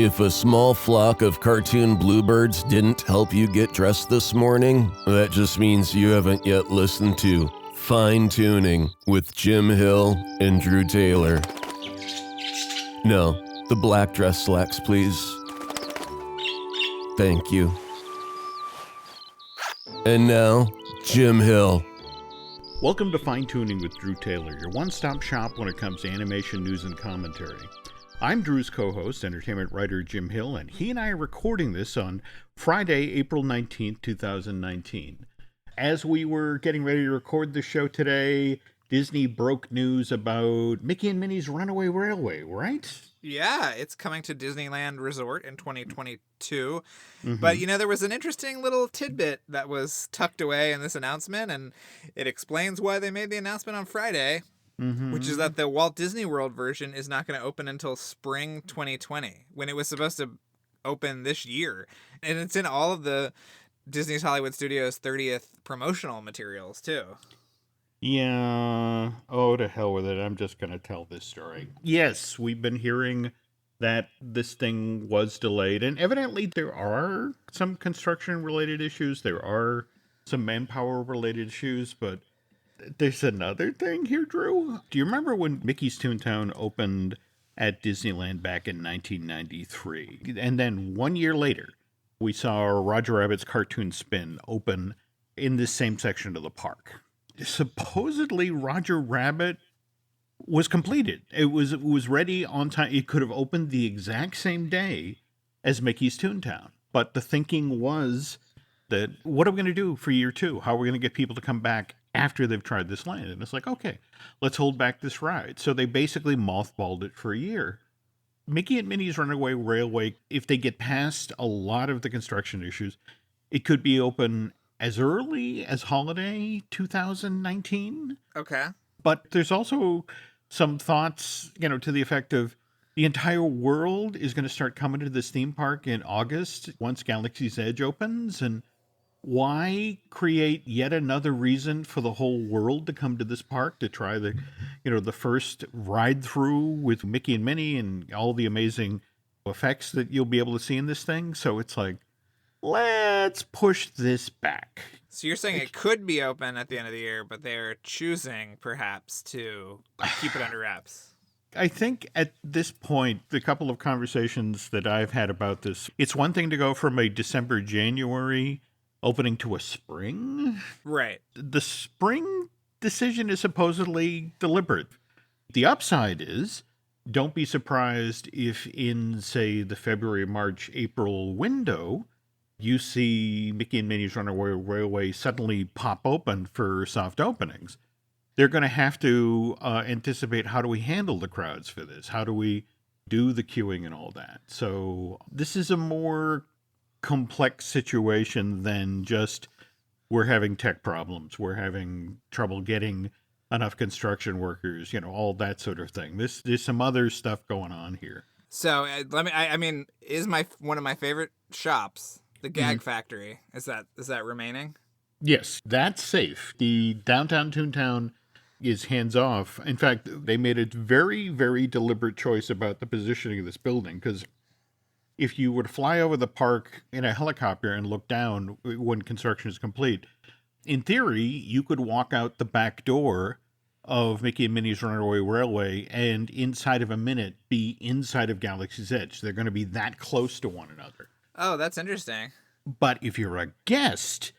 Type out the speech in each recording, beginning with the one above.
If a small flock of cartoon bluebirds didn't help you get dressed this morning, that just means you haven't yet listened to Fine Tuning with Jim Hill and Drew Taylor. No, the black dress slacks, please. Thank you. And now, Jim Hill. Welcome to Fine Tuning with Drew Taylor, your one-stop shop when it comes to animation news and commentary. I'm Drew's co-host, entertainment writer Jim Hill, and he and I are recording this on Friday, April 19th, 2019. As we were getting ready to record the show today, Disney broke news about Mickey and Minnie's Runaway Railway, right? Yeah, it's coming to Disneyland Resort in 2022. But, there was an interesting little tidbit that was tucked away in this announcement, and it explains why they made the announcement on Friday. Which is that the Walt Disney World version is not going to open until spring 2020, when it was supposed to open this year. And it's in all of the Disney's Hollywood Studios 30th promotional materials, too. Yeah. Oh, to hell with it. I'm just going to tell this story. Yes, we've been hearing that this thing was delayed. And evidently there are some construction-related issues. There are some manpower-related issues, but there's another thing here, Drew. Do you remember when Mickey's Toontown opened at Disneyland back in 1993? And then 1 year later, we saw Roger Rabbit's Cartoon Spin open in this same section of the park. Supposedly, Roger Rabbit was completed. It was ready on time. It could have opened the exact same day as Mickey's Toontown. But the thinking was that, what are we going to do for year two? How are we going to get people to come back after they've tried this land? And it's like, okay, let's hold back this ride. So they basically mothballed it for a year. Mickey and Minnie's Runaway Railway, if they get past a lot of the construction issues, it could be open as early as holiday 2019. Okay. But there's also some thoughts, to the effect of the entire world is going to start coming to this theme park in August once Galaxy's Edge opens. And why create yet another reason for the whole world to come to this park to try the first ride through with Mickey and Minnie and all the amazing effects that you'll be able to see in this thing? So it's like, let's push this back. So you're saying it could be open at the end of the year, but they're choosing perhaps to keep it under wraps. I think at this point, the couple of conversations that I've had about this, it's one thing to go from a December, January opening to a spring. Right. The spring decision is supposedly deliberate. The upside is, don't be surprised if in, say, the February, March, April window, you see Mickey and Minnie's Runaway Railway suddenly pop open for soft openings. They're going to have to anticipate, how do we handle the crowds for this? How do we do the queuing and all that? So this is a more complex situation than just we're having tech problems, we're having trouble getting enough construction workers, all that sort of thing. There's some other stuff going on here. So is one of my favorite shops, the Gag Factory, is that remaining? Yes, that's safe. The downtown Toontown is hands off. In fact, they made a very, very deliberate choice about the positioning of this building, because if you were to fly over the park in a helicopter and look down when construction is complete, in theory, you could walk out the back door of Mickey and Minnie's Runaway Railway and inside of a minute be inside of Galaxy's Edge. They're going to be that close to one another. Oh, that's interesting. But if you're a guest,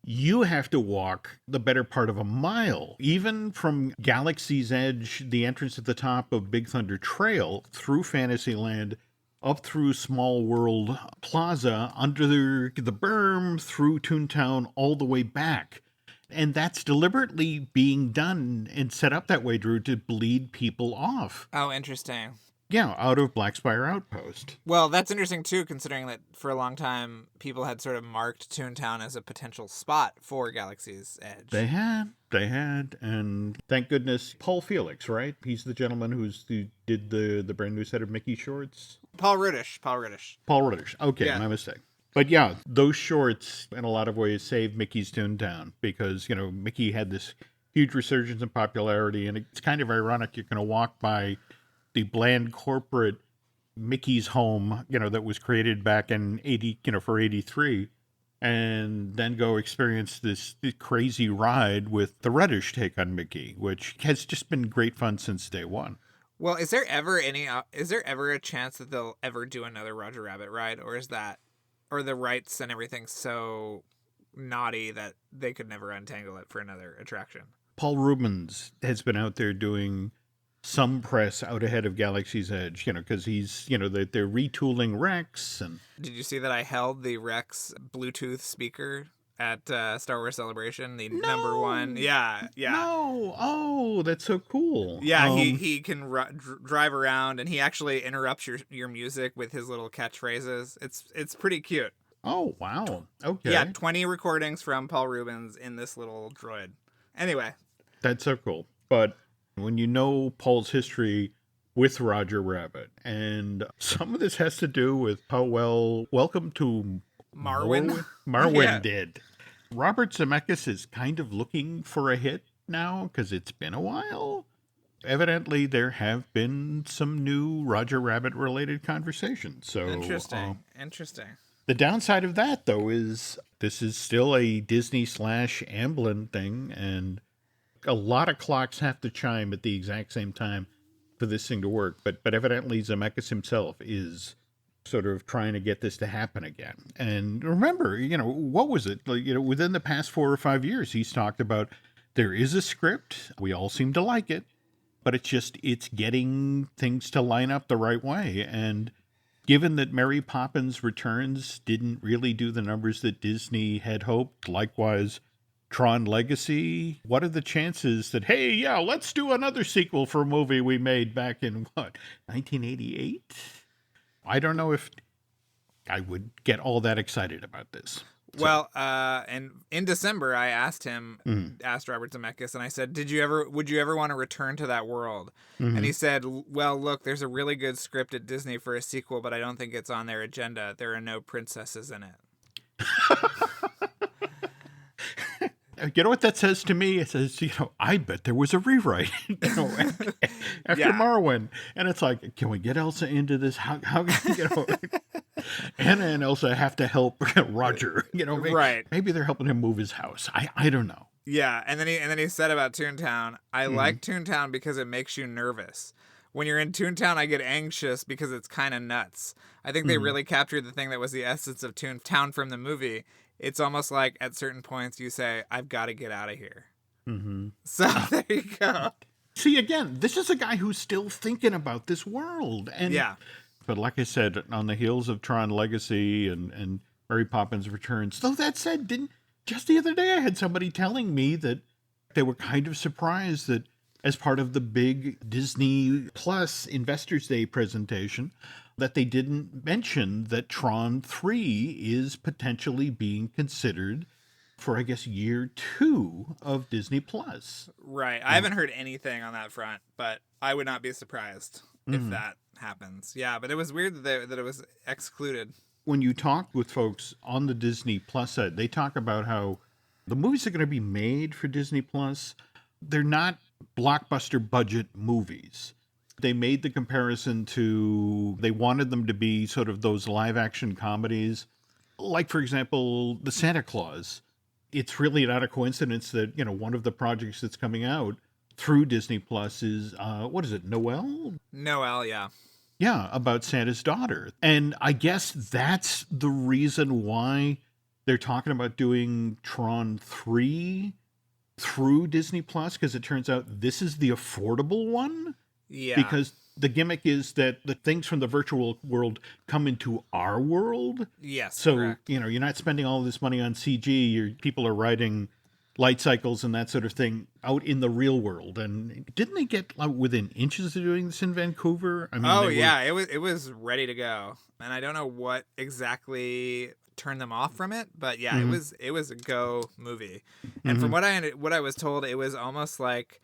you have to walk the better part of a mile, even from Galaxy's Edge, the entrance at the top of Big Thunder Trail, through Fantasyland, up through Small World Plaza, under the berm, through Toontown, all the way back. And that's deliberately being done and set up that way, Drew, to bleed people off. Oh, interesting. Yeah, out of Blackspire Outpost. Well, that's interesting, too, considering that for a long time, people had sort of marked Toontown as a potential spot for Galaxy's Edge. They had, and thank goodness, Paul Felix, right? He's the gentleman who did the brand new set of Mickey shorts. Paul Rudish. Okay, yeah. My mistake. But yeah, those shorts, in a lot of ways, saved Mickey's Toontown, because, Mickey had this huge resurgence in popularity, and it's kind of ironic. You're going to walk by the bland corporate Mickey's home, that was created back in 80, for 83, and then go experience this crazy ride with the Reddish take on Mickey, which has just been great fun since day one. Well, is there ever a chance that they'll ever do another Roger Rabbit ride, or or the rights and everything so naughty that they could never untangle it for another attraction? Paul Rubens has been out there doing some press out ahead of Galaxy's Edge, because he's, they're retooling Rex. And did you see that I held the Rex Bluetooth speaker at Star Wars Celebration, the number one? Yeah. No. Oh, that's so cool. Yeah, he can drive around, and he actually interrupts your music with his little catchphrases. It's pretty cute. Oh, wow. Okay. Yeah, 20 recordings from Paul Rubens in this little droid. Anyway. That's so cool. But when you know Paul's history with Roger Rabbit, and some of this has to do with how well Welcome to Marwin yeah. did. Robert Zemeckis is kind of looking for a hit now because it's been a while. Evidently, there have been some new Roger Rabbit related conversations. So Interesting. The downside of that, though, is this is still a Disney/Amblin thing, and a lot of clocks have to chime at the exact same time for this thing to work. But evidently, Zemeckis himself is sort of trying to get this to happen again. And remember, what was it? Within the past 4 or 5 years, he's talked about there is a script. We all seem to like it, but it's getting things to line up the right way. And given that Mary Poppins Returns didn't really do the numbers that Disney had hoped, likewise Tron Legacy, what are the chances that, hey, yeah, let's do another sequel for a movie we made back in, 1988? I don't know if I would get all that excited about this. So. Well, and in December, I asked Robert Zemeckis, and I said, would you ever want to return to that world? Mm-hmm. And he said, well, look, there's a really good script at Disney for a sequel, but I don't think it's on their agenda. There are no princesses in it. You know what that says to me? It says, I bet there was a rewrite, after Marwin. And it's like, can we get Elsa into this? How Anna and Elsa have to help Roger, right. Maybe they're helping him move his house. I don't know. Yeah. And then he said about Toontown, I like Toontown because it makes you nervous. When you're in Toontown, I get anxious because it's kind of nuts. I think they really captured the thing that was the essence of Toontown from the movie. It's almost like at certain points you say, I've got to get out of here. Mm-hmm. So there you go. See, again, this is a guy who's still thinking about this world. And yeah. But like I said, on the heels of Tron Legacy and Mary Poppins Returns, though that said, just the other day I had somebody telling me that they were kind of surprised that as part of the big Disney Plus Investors Day presentation, that they didn't mention that Tron 3 is potentially being considered for, I guess, year 2 of Disney Plus. Right. I haven't heard anything on that front, but I would not be surprised if that happens. Yeah, but it was weird that it was excluded. When you talk with folks on the Disney Plus side, they talk about how the movies are going to be made for Disney Plus. They're not blockbuster budget movies. They made the comparison to, they wanted them to be sort of those live action comedies. Like, for example, the Santa Claus. It's really not a coincidence that, one of the projects that's coming out through Disney Plus is, what is it, Noelle? Noelle, yeah. Yeah, about Santa's daughter. And I guess that's the reason why they're talking about doing Tron 3 through Disney Plus, because it turns out this is the affordable one. Yeah. Because the gimmick is that the things from the virtual world come into our world. Yes. So, correct. You're not spending all this money on CG. People are riding light cycles and that sort of thing out in the real world. And didn't they get within inches of doing this in Vancouver? I mean, it was ready to go. And I don't know what exactly turned them off from it, but yeah, it was a go movie. And from what I was told, it was almost like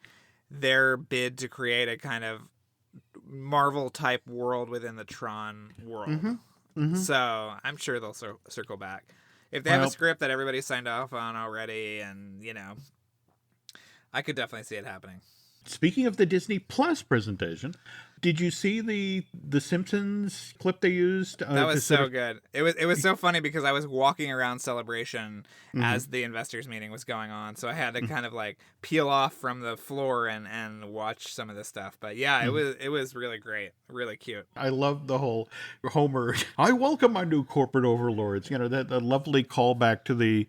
their bid to create a kind of Marvel type world within the Tron world. So I'm sure they'll circle back if they have a script that everybody signed off on already, and I could definitely see it happening. Speaking of the Disney Plus presentation, Did you see the Simpsons clip they used? That was so good. It was so funny because I was walking around Celebration as the investors meeting was going on, so I had to kind of like peel off from the floor and watch some of this stuff. But yeah, it was really great, really cute. I love the whole Homer. I welcome our new corporate overlords. You know, that lovely callback to the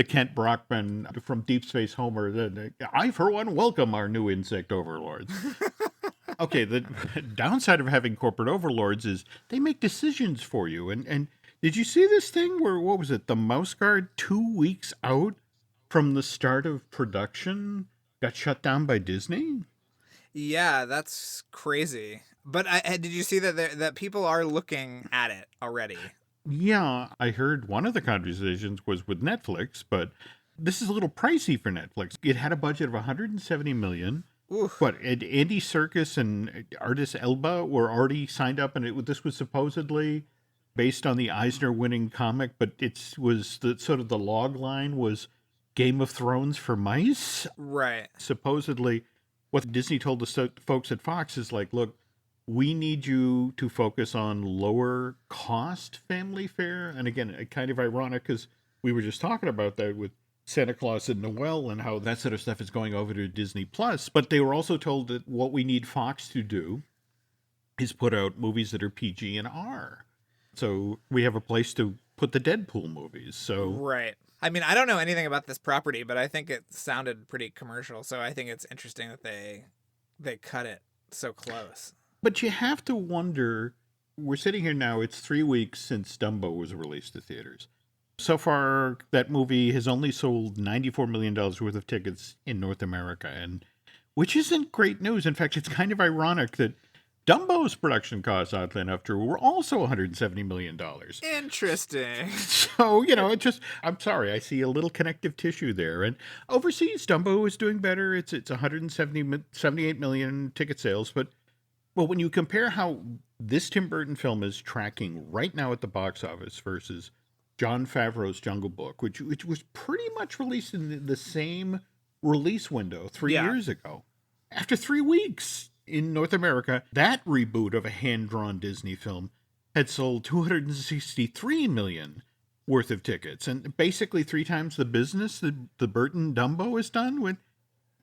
Kent Brockman from Deep Space Homer. I, for one, welcome our new insect overlords. Okay, the downside of having corporate overlords is they make decisions for you. And did you see this thing where, what was it, the Mouse Guard 2 weeks out from the start of production got shut down by Disney? Yeah, that's crazy. But did you see that people are looking at it already? Yeah, I heard one of the conversations was with Netflix, but this is a little pricey for Netflix. It had a budget of $170 million. Oof. But Andy Serkis and Artis Elba were already signed up, and this was supposedly based on the Eisner-winning comic, but it was the sort of the log line was Game of Thrones for mice. Right. Supposedly, what Disney told the folks at Fox is like, look, we need you to focus on lower cost family fare. And again, kind of ironic because we were just talking about that with Santa Claus and Noel and how that sort of stuff is going over to Disney Plus. But they were also told that what we need Fox to do is put out movies that are PG and R. So we have a place to put the Deadpool movies. So right. I mean, I don't know anything about this property, but I think it sounded pretty commercial. So I think it's interesting that they cut it so close. But you have to wonder, we're sitting here now, it's 3 weeks since Dumbo was released to theaters. So far, that movie has only sold $94 million worth of tickets in North America, and which isn't great news. In fact, it's kind of ironic that Dumbo's production costs, oddly enough, Drew, were also $170 million. Interesting. So, I'm sorry, I see a little connective tissue there. And overseas, Dumbo is doing better. It's 178 million ticket sales, but when you compare how this Tim Burton film is tracking right now at the box office versus Jon Favreau's Jungle Book, which was pretty much released in the same release window 3 years ago. After 3 weeks in North America, that reboot of a hand-drawn Disney film had sold 263 million worth of tickets, and basically 3 times the business that the Burton Dumbo has done.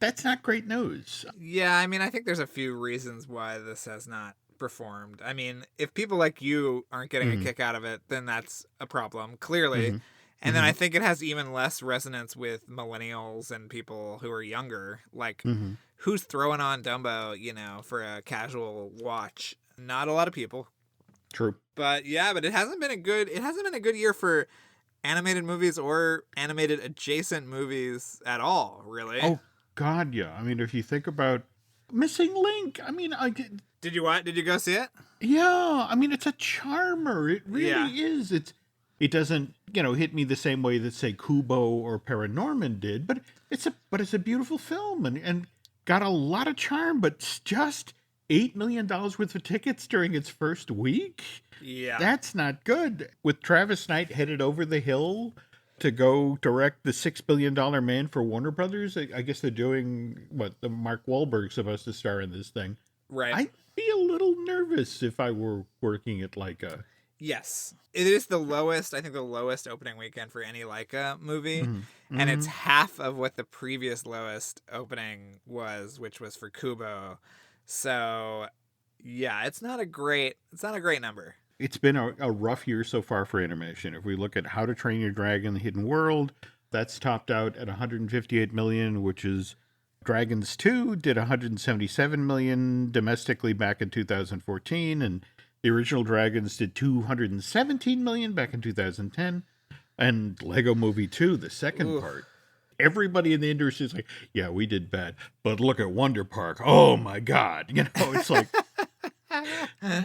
That's not great news. Yeah, I mean, I think there's a few reasons why this has not performed. I mean, if people like you aren't getting a kick out of it, then that's a problem, clearly. And then I think it has even less resonance with millennials and people who are younger. Like, who's throwing on Dumbo, for a casual watch? Not a lot of people. True. But yeah, it hasn't been a good year for animated movies or animated adjacent movies at all, really. Oh, God, yeah. I mean, if you think about Missing Link, I mean, Did you go see it? Yeah, I mean, it's a charmer. It really is. It doesn't, hit me the same way that, say, Kubo or Paranorman did, but it's a beautiful film and got a lot of charm, but just $8 million worth of tickets during its first week? Yeah. That's not good. With Travis Knight headed over the hill to go direct the $6 billion Man for Warner Brothers, I guess they're doing, the Mark Wahlberg's supposed to star in this thing. Right. I'd be a little nervous if I were working at Leica. Yes. It is the lowest opening weekend for any Leica movie. And it's half of what the previous lowest opening was, which was for Kubo. So, yeah, it's not a great number. It's been a rough year so far for animation. If we look at How to Train Your Dragon: The Hidden World, that's topped out at $158 million, which is Dragons 2 did $177 million domestically back in 2014, and the original Dragons did $217 million back in 2010. And Lego Movie 2, the second part, everybody in the industry is like, yeah, we did bad, but look at Wonder Park. Oh my God. It's like...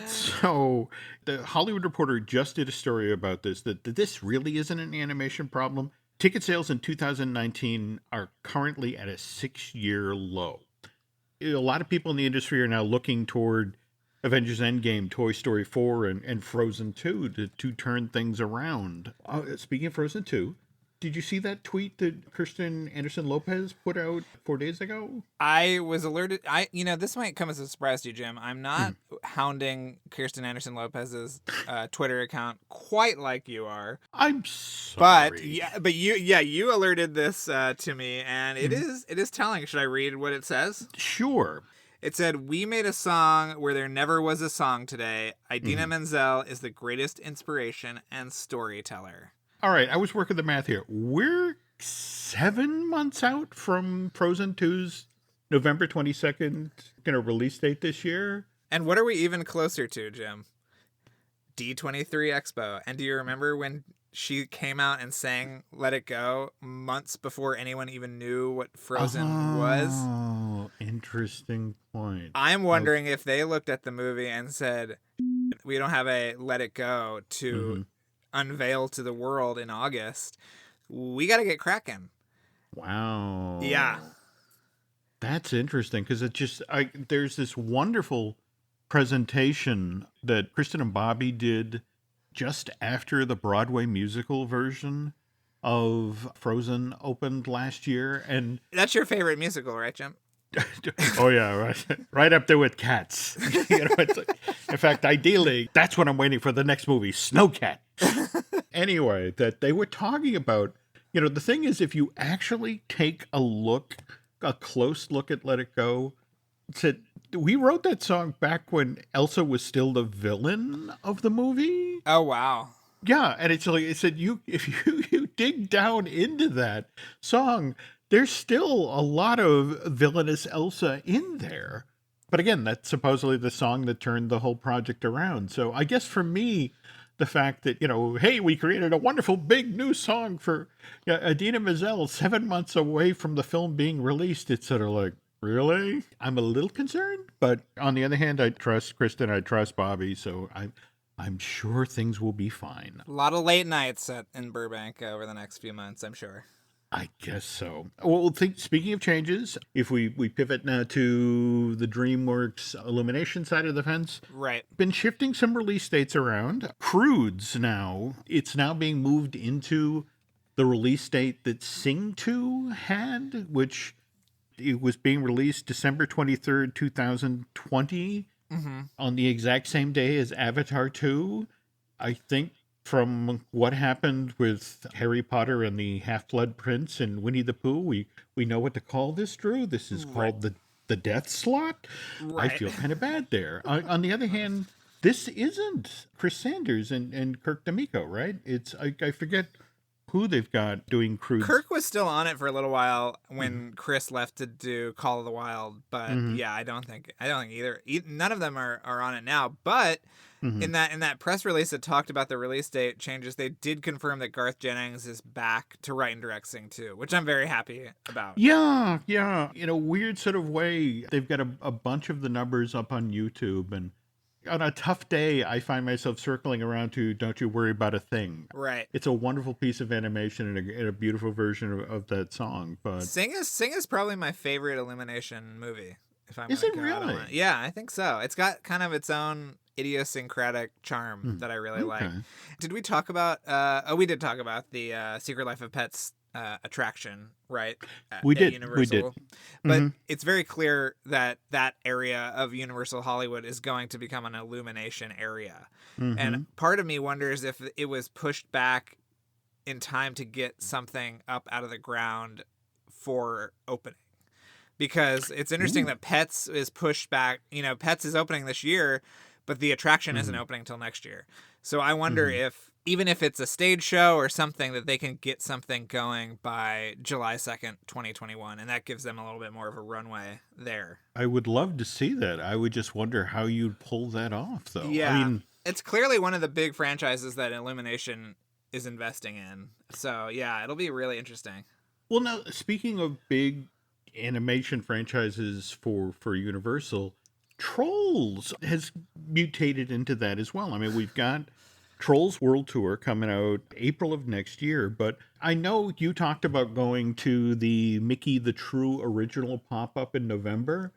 So the Hollywood Reporter just did a story about this, that this really isn't an animation problem. Ticket sales in 2019 are currently at a 6-year low. A lot of people in the industry are now looking toward Avengers Endgame, Toy Story 4, and Frozen 2 to turn things around. Speaking of Frozen 2, did you see that tweet that Kirsten Anderson-Lopez put out 4 days ago? I was alerted. This might come as a surprise to you, Jim. I'm not hounding Kirsten Anderson Lopez's Twitter account quite like you are. I'm sorry. But you alerted this to me, and it is telling. Should I read what it says? Sure. It said, "We made a song where there never was a song today. Idina Menzel is the greatest inspiration and storyteller." All right, I was working the math here. We're 7 months out from Frozen 2's November 22nd release date this year. And what are we even closer to, Jim? D23 Expo. And do you remember when she came out and sang Let It Go months before anyone even knew what Frozen was? Oh, interesting point. I'm wondering if they looked at the movie and said, we don't have a Let It Go to unveil to the world in August. We got to get cracking. Wow. Yeah. That's interesting because there's this wonderful presentation that Kristen and Bobby did just after the Broadway musical version of Frozen opened last year. And that's your favorite musical, right, Jim? Oh yeah, right up there with Cats. It's like, in fact, ideally, that's what I'm waiting for the next movie, Snowcat. Anyway, that they were talking about, the thing is, if you actually take a close look at Let It Go, we wrote that song back when Elsa was still the villain of the movie. Oh wow. Yeah, and it's like it said, if you dig down into that song, there's still a lot of villainous Elsa in there. But again, that's supposedly the song that turned the whole project around. So I guess for me, the fact that, hey, we created a wonderful big new song for Idina Menzel 7 months away from the film being released, it's sort of like, really? I'm a little concerned. But on the other hand, I trust Kristen, I trust Bobby, so I'm sure things will be fine. A lot of late nights in Burbank over the next few months, I'm sure. I guess so. Well, speaking of changes, if we pivot now to the DreamWorks Illumination side of the fence. Right. Been shifting some release dates around. Croods now, it's now being moved into the release date that Sing 2 had, which it was being released December 23rd, 2020, on the exact same day as Avatar 2. I think from what happened with Harry Potter and the Half-Blood Prince and Winnie the Pooh, we know what to call this, Drew. This is called the death slot. Right. I feel kind of bad there. On the other hand, this isn't Chris Sanders and Kirk D'Amico, right? It's I forget who they've got doing Croods. Kirk was still on it for a little while when Chris left to do Call of the Wild, but yeah, I don't think either. None of them are on it now, but in that press release that talked about the release date changes, they did confirm that Garth Jennings is back to write and direct Sing 2, which I'm very happy about. Yeah. In a weird sort of way, they've got a bunch of the numbers up on YouTube, and on a tough day, I find myself circling around to Don't You Worry About a Thing. Right. It's a wonderful piece of animation and a beautiful version of that song. But Sing is probably my favorite Illumination movie. If I'm is it really? Yeah, I think so. It's got kind of its own idiosyncratic charm that I really like. Did we talk about we did talk about the Secret Life of Pets attraction, right? We did. Universal. But it's very clear that area of Universal Hollywood is going to become an Illumination area. And part of me wonders if it was pushed back in time to get something up out of the ground for opening. Because it's interesting that Pets is pushed back. Pets is opening this year, but the attraction isn't opening till next year. So I wonder if, even if it's a stage show or something, that they can get something going by July 2nd, 2021. And that gives them a little bit more of a runway there. I would love to see that. I would just wonder how you'd pull that off, though. Yeah. I mean, it's clearly one of the big franchises that Illumination is investing in. So, yeah, it'll be really interesting. Well, now, speaking of big animation franchises for Universal, Trolls has mutated into that as well. I mean, we've got Trolls World Tour coming out April of next year, but I know you talked about going to the Mickey the True Original pop-up in November,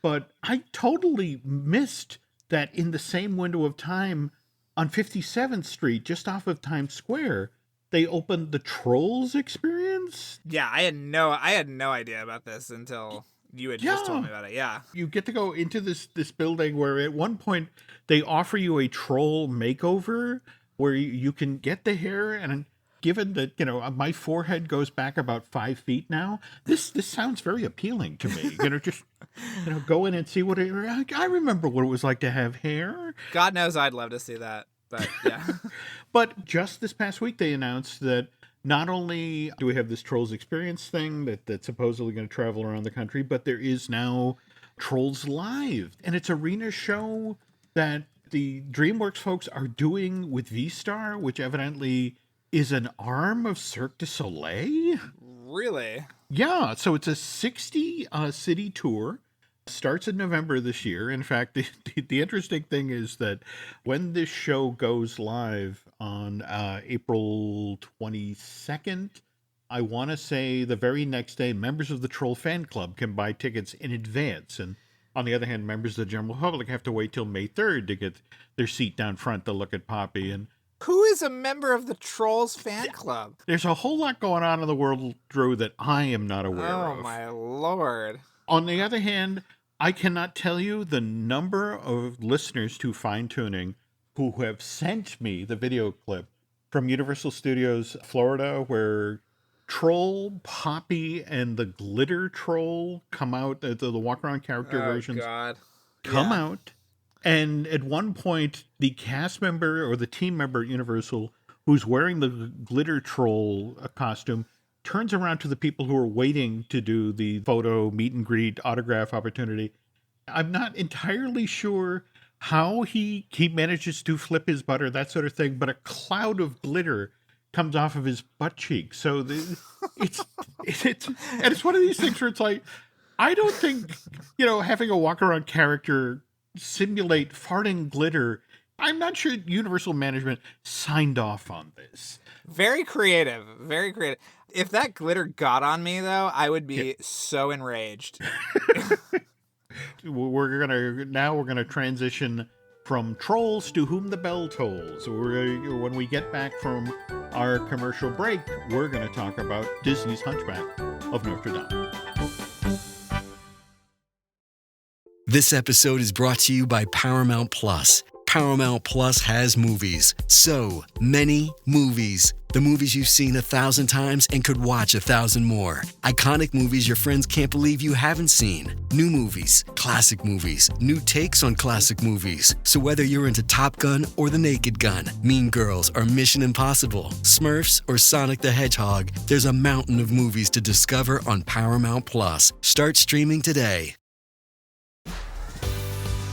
but I totally missed that in the same window of time on 57th Street, just off of Times Square, they opened the Trolls experience. Yeah, I had no idea about this until You had just told me about it, yeah. You get to go into this building where at one point they offer you a troll makeover where you can get the hair, and given that, my forehead goes back about 5 feet now, this sounds very appealing to me. Just, go in and see what I remember what it was like to have hair. God knows I'd love to see that, but yeah. But just this past week, they announced that not only do we have this Trolls Experience thing that's supposedly going to travel around the country, but there is now Trolls Live. And it's arena show that the DreamWorks folks are doing with V-Star, which evidently is an arm of Cirque du Soleil. Really? Yeah, so it's a 60-city tour. Starts in November this year. In fact, the interesting thing is that when this show goes live on April 22nd, I want to say the very next day, members of the Troll Fan Club can buy tickets in advance. And on the other hand, members of the general public have to wait till May 3rd to get their seat down front to look at Poppy. And who is a member of the Trolls Fan Club? There's a whole lot going on in the world, Drew, that I am not aware of. Oh, my Lord. On the other hand, I cannot tell you the number of listeners to Fine Tuning who have sent me the video clip from Universal Studios, Florida, where Troll, Poppy, and the Glitter Troll come out, the walk-around character versions come out. And at one point, the cast member or the team member at Universal who's wearing the Glitter Troll costume turns around to the people who are waiting to do the photo meet and greet autograph opportunity. I'm not entirely sure how he manages to flip his butter, that sort of thing, but a cloud of glitter comes off of his butt cheek. So it's one of these things where it's like, I don't think, having a walk around character simulate farting glitter, I'm not sure Universal management signed off on this. Very creative. Very creative. If that glitter got on me, though, I would be so enraged. We're gonna transition from Trolls to Whom the Bell Tolls. When we get back from our commercial break, we're gonna talk about Disney's Hunchback of Notre Dame. This episode is brought to you by Paramount Plus. Paramount Plus has movies. So many movies. The movies you've seen 1,000 times and could watch 1,000 more. Iconic movies your friends can't believe you haven't seen. New movies, classic movies, new takes on classic movies. So whether you're into Top Gun or The Naked Gun, Mean Girls or Mission Impossible, Smurfs or Sonic the Hedgehog, there's a mountain of movies to discover on Paramount Plus. Start streaming today.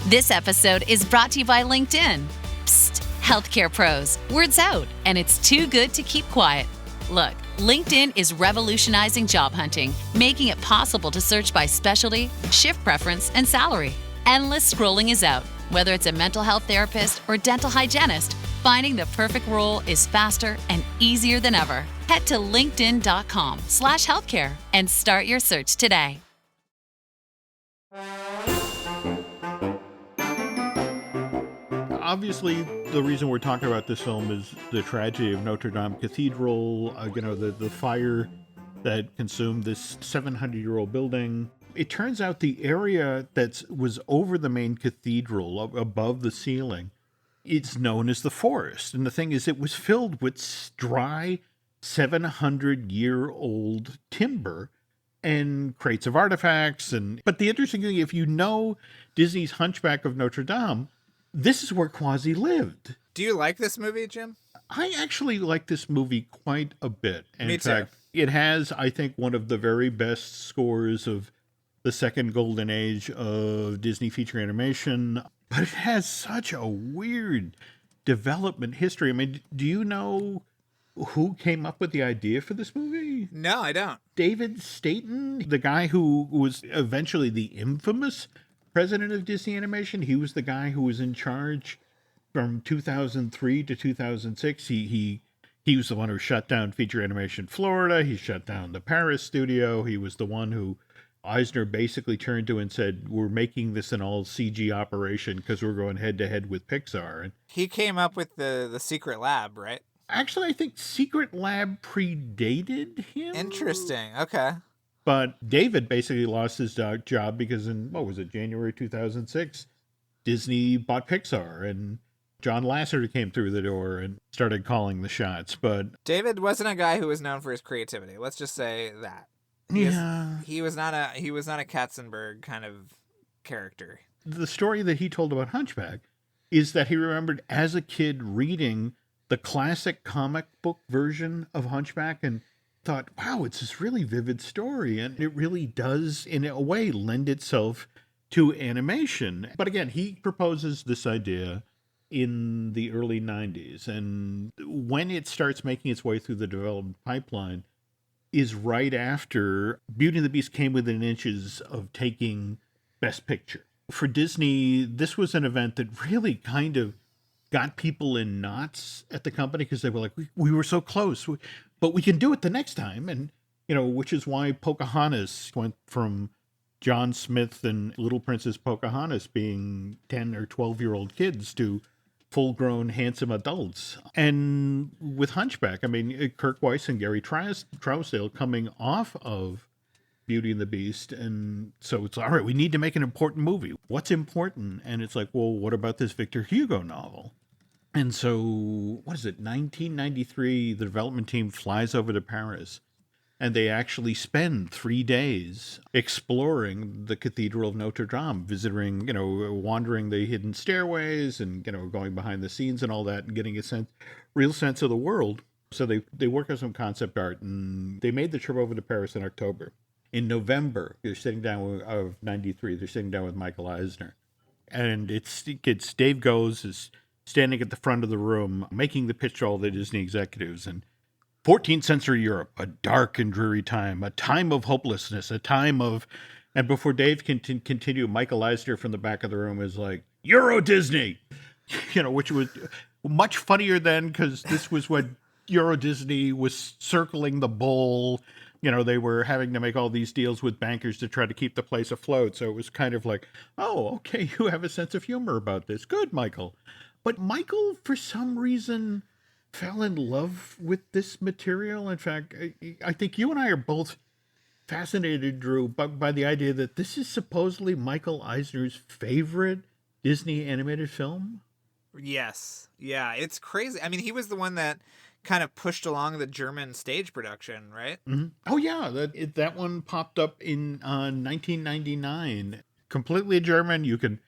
This episode is brought to you by LinkedIn. Psst, healthcare pros, word's out, and it's too good to keep quiet. Look, LinkedIn is revolutionizing job hunting, making it possible to search by specialty, shift preference, and salary. Endless scrolling is out. Whether it's a mental health therapist or dental hygienist, finding the perfect role is faster and easier than ever. Head to linkedin.com/healthcare and start your search today. Obviously, the reason we're talking about this film is the tragedy of Notre Dame Cathedral, the fire that consumed this 700-year-old building. It turns out the area that was over the main cathedral, above the ceiling, it's known as the forest. And the thing is, it was filled with dry 700-year-old timber and crates of artifacts. But the interesting thing, if you know Disney's Hunchback of Notre Dame, this is where Quasi lived. Do you like this movie, Jim? I actually like this movie quite a bit. And Me in too. fact, it has, I think, one of the very best scores of the second golden age of Disney feature animation. But it has such a weird development history. I mean, do you know who came up with the idea for this movie? No, I don't. David Staten, the guy who was eventually the infamous president of Disney Animation. He was the guy who was in charge from 2003 to 2006. He was the one who shut down Feature Animation Florida. He shut down the Paris studio. He was the one who Eisner basically turned to and said, we're making this an all CG operation because we're going head to head with Pixar. And He came up with the Secret Lab, right? actually, I think Secret Lab predated him. Interesting. Okay. But David basically lost his job because in, what was it, January 2006, Disney bought Pixar, and John Lasseter came through the door and started calling the shots. But David wasn't a guy who was known for his creativity. Let's just say that. He was not a Katzenberg kind of character. The story that he told about Hunchback is that he remembered as a kid reading the classic comic book version of Hunchback and thought, wow, it's this really vivid story. And it really does, in a way, lend itself to animation. But again, he proposes this idea in the early 90s. And when it starts making its way through the development pipeline is right after Beauty and the Beast came within inches of taking Best Picture. For Disney, this was an event that really kind of got people in knots at the company because they were like, we were so close, but we can do it the next time. And, which is why Pocahontas went from John Smith and Little Princess Pocahontas being 10 or 12-year-old kids to full-grown, handsome adults. And with Hunchback, I mean, Kirk Weiss and Gary Trousdale coming off of Beauty and the Beast. And so it's all right, we need to make an important movie. What's important? And it's like, well, what about this Victor Hugo novel? And so, 1993, the development team flies over to Paris and they actually spend 3 days exploring the Cathedral of Notre Dame, visiting, wandering the hidden stairways and, going behind the scenes and all that and getting a real sense of the world. So they work on some concept art and they made the trip over to Paris in October. In November, they're sitting down of 93, they're sitting down with Michael Eisner. And it's Dave Goes is standing at the front of the room, making the pitch to all the Disney executives. And 14th century Europe, a dark and dreary time, a time of hopelessness, a time of... And before Dave can continue, Michael Eisner from the back of the room is like, Euro Disney! Which was much funnier then, because this was when Euro Disney was circling the bowl. They were having to make all these deals with bankers to try to keep the place afloat. So it was kind of like, oh, okay, you have a sense of humor about this. Good, Michael. But Michael, for some reason, fell in love with this material. In fact, I think you and I are both fascinated, Drew, by the idea that this is supposedly Michael Eisner's favorite Disney animated film. Yes. Yeah, it's crazy. I mean, he was the one that kind of pushed along the German stage production, right? Mm-hmm. Oh, yeah. That one popped up in 1999. Completely German. You can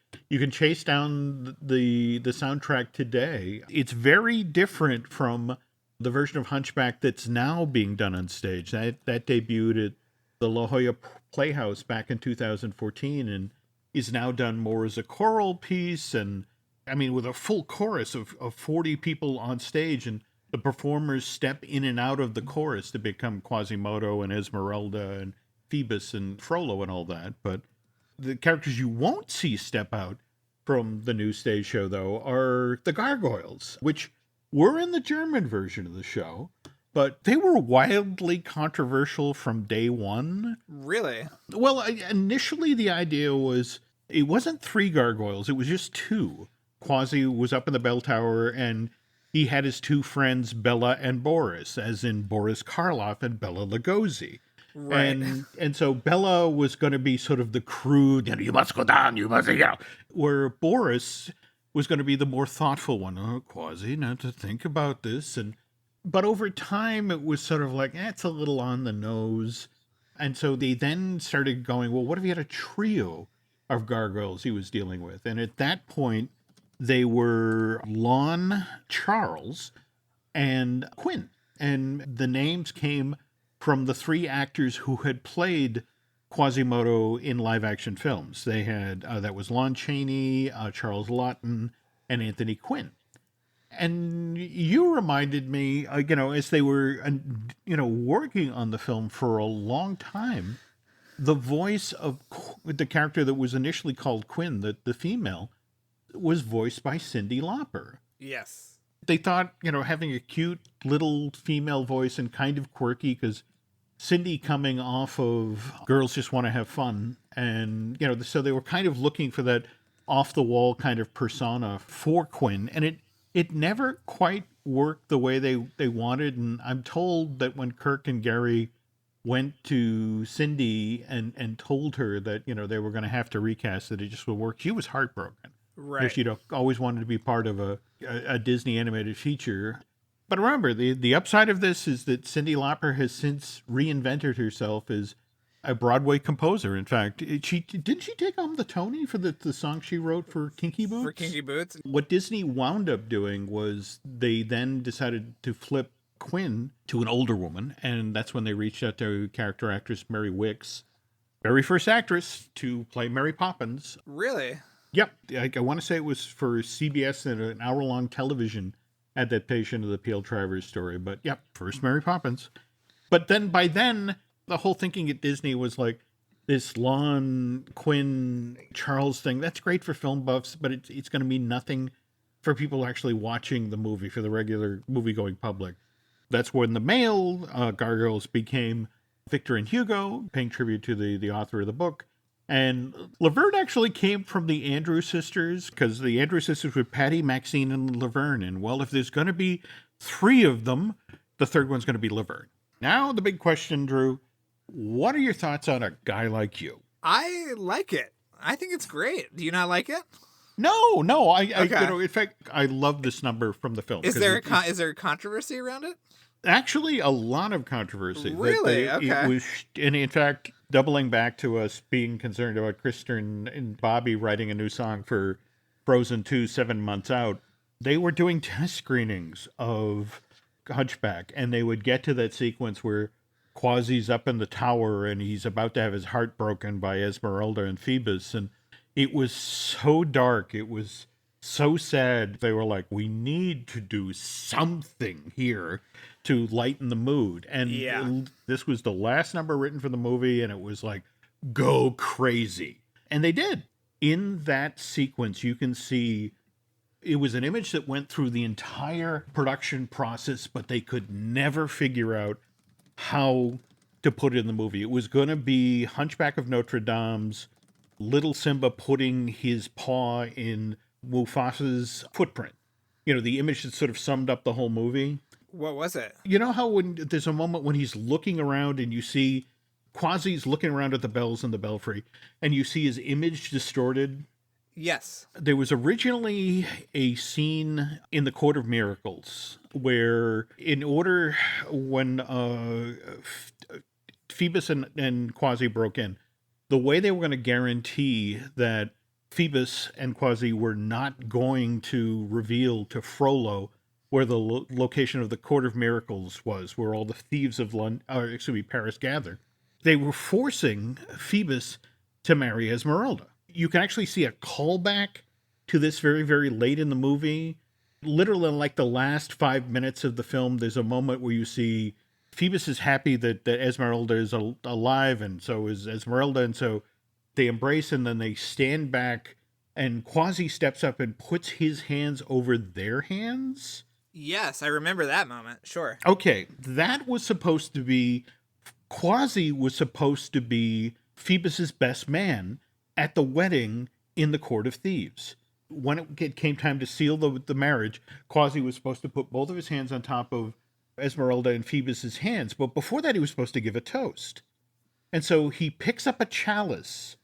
chase down the soundtrack today. It's very different from the version of Hunchback that's now being done on stage. That debuted at the La Jolla Playhouse back in 2014 and is now done more as a choral piece. And I mean, with a full chorus of 40 people on stage, and the performers step in and out of the chorus to become Quasimodo and Esmeralda and Phoebus and Frollo and all that. But the characters you won't see step out from the new stage show, though, are the gargoyles, which were in the German version of the show, but they were wildly controversial from day one. Really? Well, initially the idea was it wasn't 3 gargoyles, it was just 2. Quasi was up in the bell tower, and he had his 2 friends, Bella and Boris, as in Boris Karloff and Bela Lugosi. Right. And so Bella was going to be sort of the crude, you must go down, you must, where Boris was going to be the more thoughtful one. Oh, Quasi, not to think about this. But over time, it was sort of like, it's a little on the nose. And so they then started going, well, what if he had a trio of gargoyles he was dealing with? And at that point, they were Lon, Charles, and Quinn. And the names came from the 3 actors who had played Quasimodo in live-action films. They had, that was Lon Chaney, Charles Laughton, and Anthony Quinn. And you reminded me, as they were, working on the film for a long time, the voice of the character that was initially called Quinn, the female, was voiced by Cyndi Lauper. Yes. They thought, having a cute little female voice and kind of quirky, because Cyndi coming off of Girls Just Want to Have Fun. And, so they were kind of looking for that off-the-wall kind of persona for Quinn. And it never quite worked the way they wanted. And I'm told that when Kirk and Gary went to Cindy and told her that, they were going to have to recast it. It just would work. She was heartbroken. Right. She'd always wanted to be part of a Disney animated feature. But remember, the upside of this is that Cyndi Lauper has since reinvented herself as a Broadway composer. In fact, didn't she take home the Tony for the song she wrote for Kinky Boots? For Kinky Boots. What Disney wound up doing was they then decided to flip Quinn to an older woman, and that's when they reached out to character actress Mary Wicks, very first actress to play Mary Poppins. Really? Yep. I want to say it was for CBS in an hour-long television adaptation of the Peel Travers story. But yep, first Mary Poppins. But then by then, the whole thinking at Disney was like this Lon, Quinn, Charles thing. That's great for film buffs, but it's going to mean nothing for people actually watching the movie, for the regular movie-going public. That's when the male Gargoyles became Victor and Hugo, paying tribute to the author of the book. And Laverne actually came from the Andrews sisters, because the Andrews sisters were Patty, Maxine, and Laverne. And, well, if there's going to be 3 of them, the third one's going to be Laverne. Now, the big question, Drew, what are your thoughts on A Guy Like You? I like it. I think it's great. Do you not like it? No. Okay. In fact, I love this number from the film. Is there a controversy around it? Actually, a lot of controversy. Really? Okay. And in fact, doubling back to us being concerned about Kristen and Bobby writing a new song for Frozen 2 7 months out, they were doing test screenings of Hunchback, and they would get to that sequence where Quasi's up in the tower and he's about to have his heart broken by Esmeralda and Phoebus, and it was so dark, it was so sad. They were like, we need to do something here to lighten the mood. And this was the last number written for the movie, and it was like, go crazy. And they did. In that sequence, you can see it was an image that went through the entire production process, but they could never figure out how to put it in the movie. It was going to be Hunchback of Notre Dame's little Simba putting his paw in Mufasa's footprint. The image that sort of summed up the whole movie. What was it? You know how when there's a moment when he's looking around and you see Quasi's looking around at the bells in the belfry and you see his image distorted? Yes. There was originally a scene in the Court of Miracles where in order when Phoebus and Quasi broke in, the way they were going to guarantee that Phoebus and Quasi were not going to reveal to Frollo where the location of the Court of Miracles was, where all the thieves of Paris gather, they were forcing Phoebus to marry Esmeralda. You can actually see a callback to this very, very late in the movie. Literally, in like the last 5 minutes of the film, there's a moment where you see Phoebus is happy that Esmeralda is alive, and so is Esmeralda, and so they embrace, and then they stand back, and Quasi steps up and puts his hands over their hands. Yes, I remember that moment. Sure. Okay, that was supposed to be, Quasi was supposed to be Phoebus's best man at the wedding in the Court of Thieves. When it came time to seal the marriage, Quasi was supposed to put both of his hands on top of Esmeralda and Phoebus's hands, but before that he was supposed to give a toast. And so he picks up a chalice.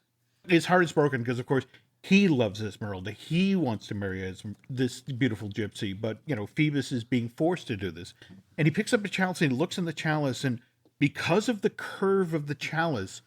His heart is broken because, of course, he loves Esmeralda. He wants to marry this beautiful gypsy, but, Phoebus is being forced to do this. And he picks up a chalice and he looks in the chalice, and because of the curve of the chalice,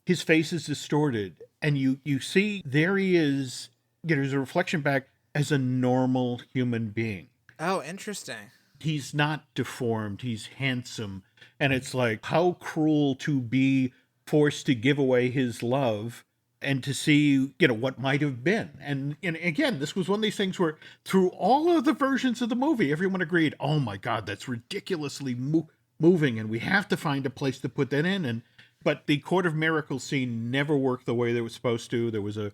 his face is distorted. And you see there he is, there's a reflection back as a normal human being. Oh, interesting. He's not deformed. He's handsome. And it's like, how cruel to be forced to give away his love and to see, what might have been. And again, this was one of these things where through all of the versions of the movie, everyone agreed, oh my God, that's ridiculously moving, and we have to find a place to put that in. But the Court of Miracles scene never worked the way they were supposed to. There was a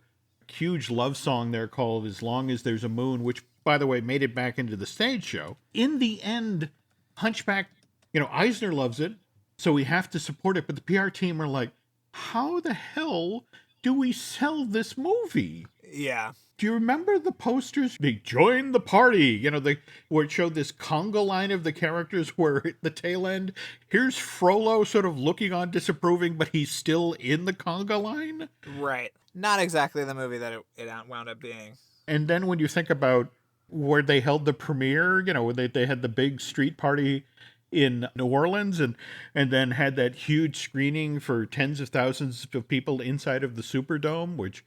huge love song there called As Long as There's a Moon, which, by the way, made it back into the stage show. In the end, Hunchback, Eisner loves it, so we have to support it. But the PR team are like, how the hell do we sell this movie? Yeah. Do you remember the posters? They joined the party, where it showed this conga line of the characters where at the tail end, here's Frollo sort of looking on disapproving, but he's still in the conga line? Right. Not exactly the movie that it wound up being. And then when you think about where they held the premiere, they had the big street party in New Orleans and then had that huge screening for tens of thousands of people inside of the Superdome, which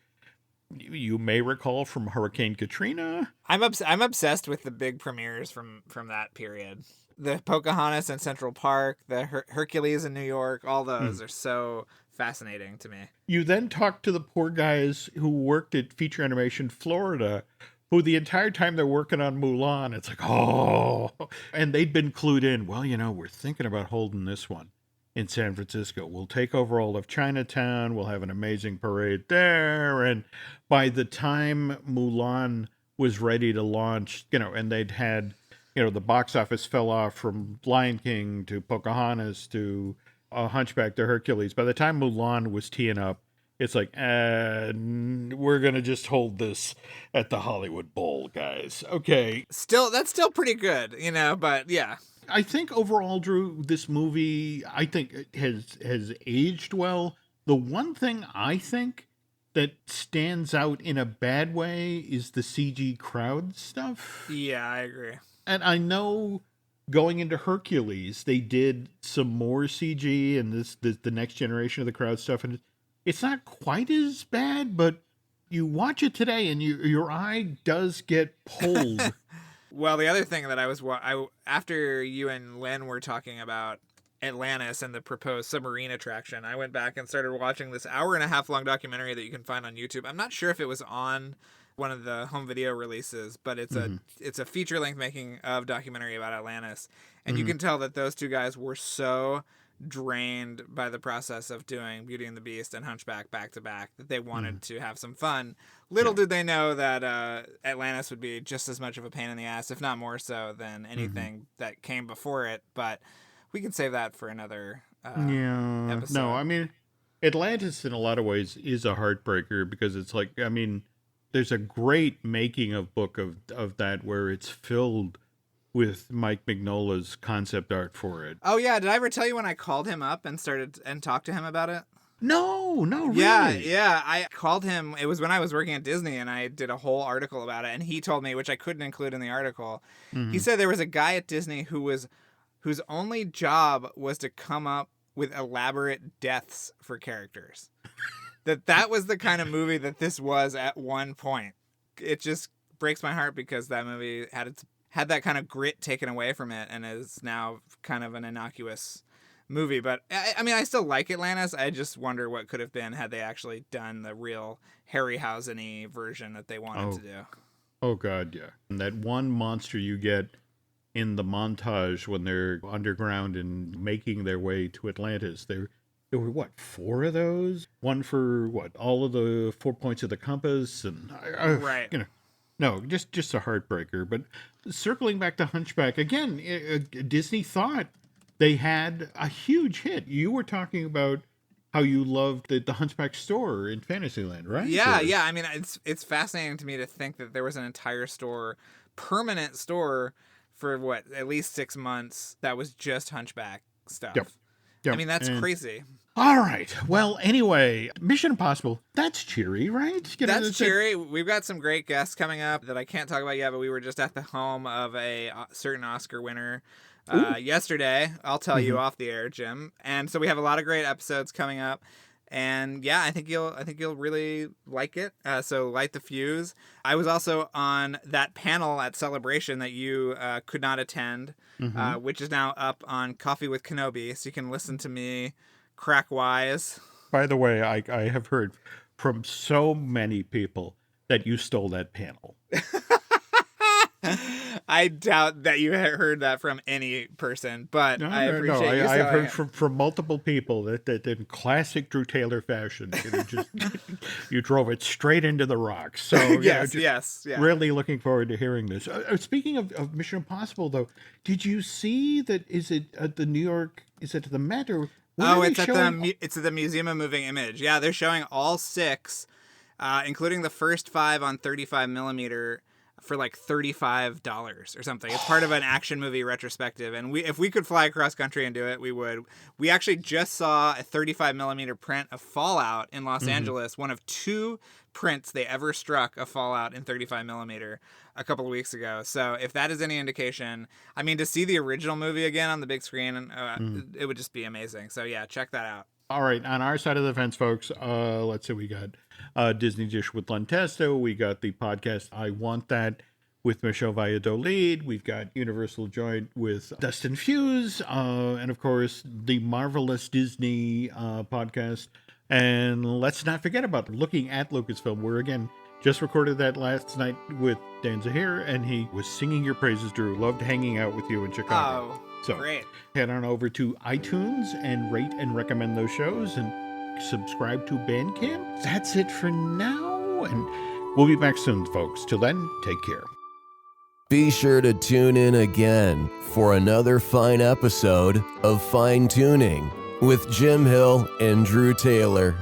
you may recall from Hurricane Katrina. I'm obsessed with the big premieres from that period. The Pocahontas in Central Park, the Hercules in New York, all those are so fascinating to me. You then talk to the poor guys who worked at Feature Animation Florida, who the entire time they're working on Mulan, it's like, oh, and they'd been clued in. Well, we're thinking about holding this one in San Francisco. We'll take over all of Chinatown. We'll have an amazing parade there. And by the time Mulan was ready to launch, and they'd had, the box office fell off from Lion King to Pocahontas to Hunchback to Hercules. By the time Mulan was teeing up, it's like, we're going to just hold this at the Hollywood Bowl, guys. Okay. That's still pretty good, but yeah. I think overall, Drew, this movie, I think has aged well. The one thing I think that stands out in a bad way is the CG crowd stuff. Yeah, I agree. And I know going into Hercules, they did some more CG and the next generation of the crowd stuff, and it's not quite as bad, but you watch it today and your eye does get pulled. Well, the other thing that after you and Lynn were talking about Atlantis and the proposed submarine attraction, I went back and started watching this 1.5 hour long documentary that you can find on YouTube. I'm not sure if it was on one of the home video releases, but it's a feature length making of documentary about Atlantis, and you can tell that those two guys were so drained by the process of doing Beauty and the Beast and Hunchback back to back that they wanted to have some fun. Little did they know that Atlantis would be just as much of a pain in the ass, if not more so, than anything that came before it. But we can save that for another episode. No, I mean, Atlantis in a lot of ways is a heartbreaker because it's like, I mean, there's a great making of book of that where it's filled with Mike Mignola's concept art for it. Oh yeah, did I ever tell you when I called him up and talked to him about it? No, really. Yeah. I called him. It was when I was working at Disney, and I did a whole article about it. And he told me, which I couldn't include in the article. He said there was a guy at Disney whose only job was to come up with elaborate deaths for characters. that was the kind of movie that this was at one point. It just breaks my heart because that movie had that kind of grit taken away from it and is now kind of an innocuous movie. But I mean, I still like Atlantis. I just wonder what could have been had they actually done the real Harryhausen-y version that they wanted to do. Oh God, yeah. And that one monster you get in the montage when they're underground and making their way to Atlantis, there were 4 of those? One for all of the 4 points of the compass, and right. No, just a heartbreaker. But circling back to Hunchback, again, Disney thought they had a huge hit. You were talking about how you loved the Hunchback store in Fantasyland, right? Yeah. I mean, it's fascinating to me to think that there was an entire permanent store for at least 6 months that was just Hunchback stuff. Yep. I mean, that's crazy. All right. Well, anyway, Mission Impossible, that's cheery, right? That's cheery. We've got some great guests coming up that I can't talk about yet, but we were just at the home of a certain Oscar winner yesterday. I'll tell you off the air, Jim. And so we have a lot of great episodes coming up. And yeah, I think you'll really like it. So light the fuse. I was also on that panel at Celebration that you could not attend, which is now up on Coffee with Kenobi, so you can listen to me crack wise. By the way, I have heard from so many people that you stole that panel. I doubt that you heard that from any person, but I appreciate you. I've heard from multiple people that in classic Drew Taylor fashion, you drove it straight into the rocks. So yes. Really looking forward to hearing this. Speaking of Mission Impossible, though, did you see that? Is it at the New York? Is it the Met or? It's at the Museum of Moving Image. Yeah, they're showing all 6 including the first 5 on 35 millimeter for like $35 or something. It's part of an action movie retrospective, and if we could fly across country and do it, we would. We actually just saw a 35 millimeter print of Fallout in Los Angeles, one of 2 prints they ever struck of Fallout in 35 millimeter a couple of weeks ago. So if that is any indication, I mean, to see the original movie again on the big screen, it would just be amazing. So yeah, check that out. All right, on our side of the fence, folks, let's see, we got Disney Dish with Len Testo. We got the podcast I Want That with Michelle Valladolid. We've got Universal Joint with Dustin Fuse. And, of course, the Marvelous Disney podcast. And let's not forget about Looking at Lucasfilm. We're, again, just recorded that last night with Dan Zahir, and he was singing your praises, Drew. Loved hanging out with you in Chicago. Oh, so great. Head on over to iTunes and rate and recommend those shows and subscribe to Bandcamp. That's it for now, and we'll be back soon, folks. Till then, take care. Be sure to tune in again for another fine episode of Fine Tuning with Jim Hill and Drew Taylor.